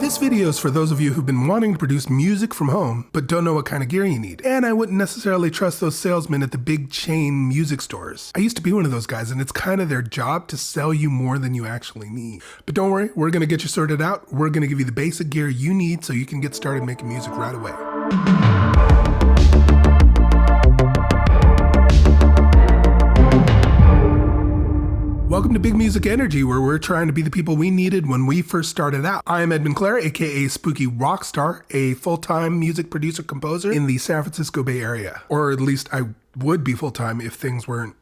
This video is for those of you who've been wanting to produce music from home, but don't know what kind of gear you need. And I wouldn't necessarily trust those salesmen at the big chain music stores. I used to be one of those guys, and it's kind of their job to sell you more than you actually need. But don't worry, we're gonna get you sorted out. We're gonna give you the basic gear you need so you can get started making music right away. Welcome to Big Music Energy, where we're trying to be the people we needed when we first started out. I am Edmund Clare, aka Spooky Rockstar, a full-time music producer-composer in the San Francisco Bay Area. Or at least I would be full-time if things weren't,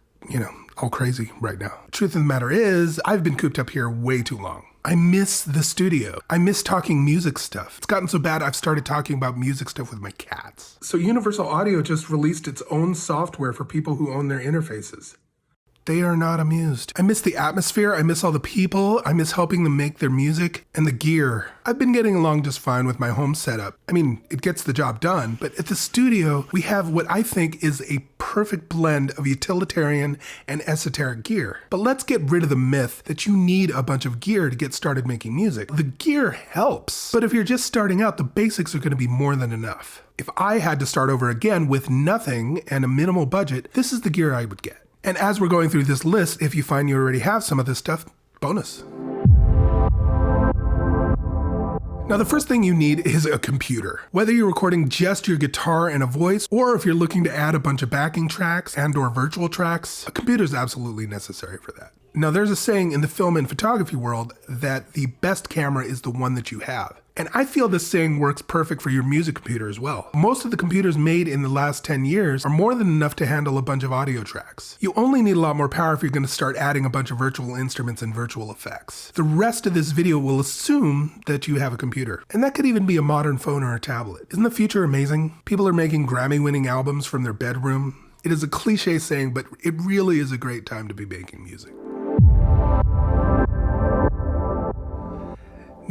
all crazy right now. Truth of the matter is, I've been cooped up here way too long. I miss the studio. I miss talking music stuff. It's gotten so bad I've started talking about music stuff with my cats. So Universal Audio just released its own software for people who own their interfaces. They are not amused. I miss the atmosphere, I miss all the people, I miss helping them make their music, and the gear. I've been getting along just fine with my home setup. I mean, it gets the job done, but at the studio, we have what I think is a perfect blend of utilitarian and esoteric gear. But let's get rid of the myth that you need a bunch of gear to get started making music. The gear helps, but if you're just starting out, the basics are gonna be more than enough. If I had to start over again with nothing and a minimal budget, this is the gear I would get. And as we're going through this list, if you find you already have some of this stuff, bonus. Now, the first thing you need is a computer. Whether you're recording just your guitar and a voice, or if you're looking to add a bunch of backing tracks and/or virtual tracks, a computer is absolutely necessary for that. Now, there's a saying in the film and photography world that the best camera is the one that you have. And I feel this saying works perfect for your music computer as well. Most of the computers made in the last 10 years are more than enough to handle a bunch of audio tracks. You only need a lot more power if you're going to start adding a bunch of virtual instruments and virtual effects. The rest of this video will assume that you have a computer. And that could even be a modern phone or a tablet. Isn't the future amazing? People are making Grammy-winning albums from their bedroom. It is a cliche saying, but it really is a great time to be making music.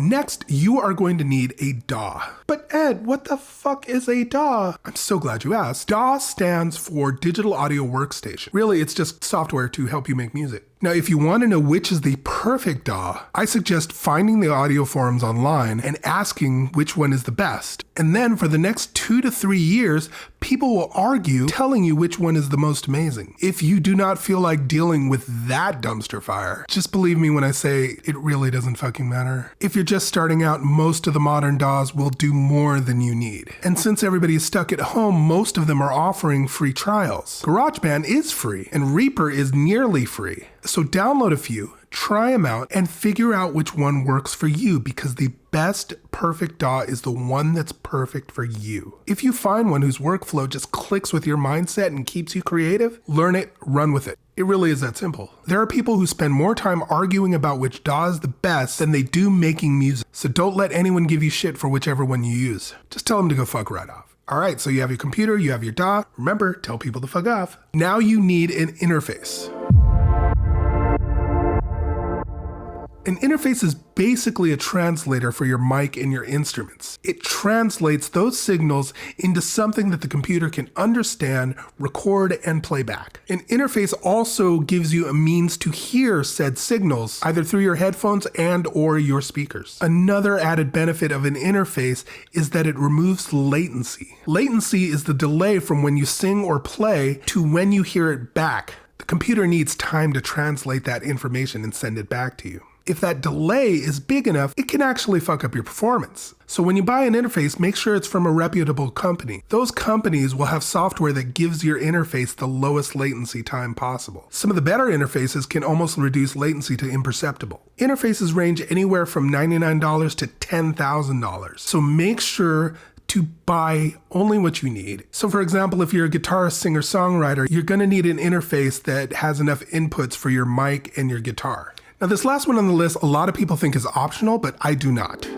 Next, you are going to need a DAW. But Ed, what the fuck is a DAW? I'm so glad you asked. DAW stands for Digital Audio Workstation. Really, it's just software to help you make music. Now, if you want to know which is the perfect DAW, I suggest finding the audio forums online and asking which one is the best. And then for the next 2 to 3 years, people will argue telling you which one is the most amazing. If you do not feel like dealing with that dumpster fire, just believe me when I say it really doesn't fucking matter. If you're just starting out, most of the modern DAWs will do more than you need. And since everybody is stuck at home, most of them are offering free trials. GarageBand is free, and Reaper is nearly free. So download a few, try them out, and figure out which one works for you, because the best perfect DAW is the one that's perfect for you. If you find one whose workflow just clicks with your mindset and keeps you creative, learn it, run with it. It really is that simple. There are people who spend more time arguing about which DAW is the best than they do making music. So don't let anyone give you shit for whichever one you use. Just tell them to go fuck right off. All right, so you have your computer, you have your DAW. Remember, tell people to fuck off. Now you need an interface. An interface is basically a translator for your mic and your instruments. It translates those signals into something that the computer can understand, record, and play back. An interface also gives you a means to hear said signals, either through your headphones and/or your speakers. Another added benefit of an interface is that it removes latency. Latency is the delay from when you sing or play to when you hear it back. The computer needs time to translate that information and send it back to you. If that delay is big enough, it can actually fuck up your performance. So when you buy an interface, make sure it's from a reputable company. Those companies will have software that gives your interface the lowest latency time possible. Some of the better interfaces can almost reduce latency to imperceptible. Interfaces range anywhere from $99 to $10,000. So make sure to buy only what you need. So for example, if you're a guitarist, singer, songwriter, you're gonna need an interface that has enough inputs for your mic and your guitar. Now this last one on the list, a lot of people think is optional, but I do not.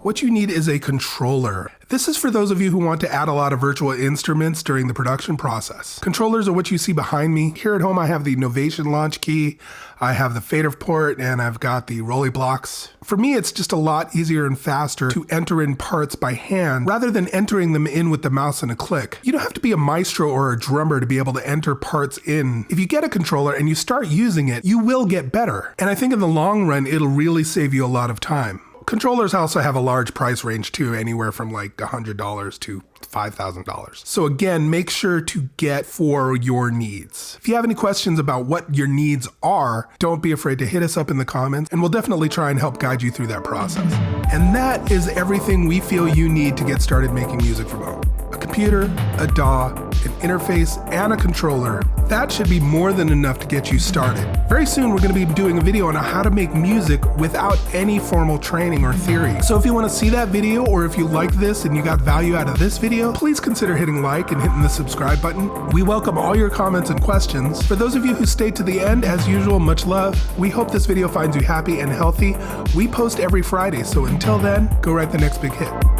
What you need is a controller. This is for those of you who want to add a lot of virtual instruments during the production process. Controllers are what you see behind me. Here at home, I have the Novation launch key, I have the fader port, and I've got the Rolly blocks. For me, it's just a lot easier and faster to enter in parts by hand rather than entering them in with the mouse and a click. You don't have to be a maestro or a drummer to be able to enter parts in. If you get a controller and you start using it, you will get better. And I think in the long run, it'll really save you a lot of time. Controllers also have a large price range too, anywhere from like $100 to $5,000. So again, make sure to get for your needs. If you have any questions about what your needs are, don't be afraid to hit us up in the comments and we'll definitely try and help guide you through that process. And that is everything we feel you need to get started making music from home. A computer, a DAW, an interface, and a controller. That should be more than enough to get you started. Very soon we're going to be doing a video on how to make music without any formal training or theory. So if you want to see that video, or if you like this and you got value out of this video, please consider hitting like and hitting the subscribe button. We welcome all your comments and questions. For those of you who stayed to the end, as usual, much love. We hope this video finds you happy and healthy. We post every Friday, so until then, go write the next big hit.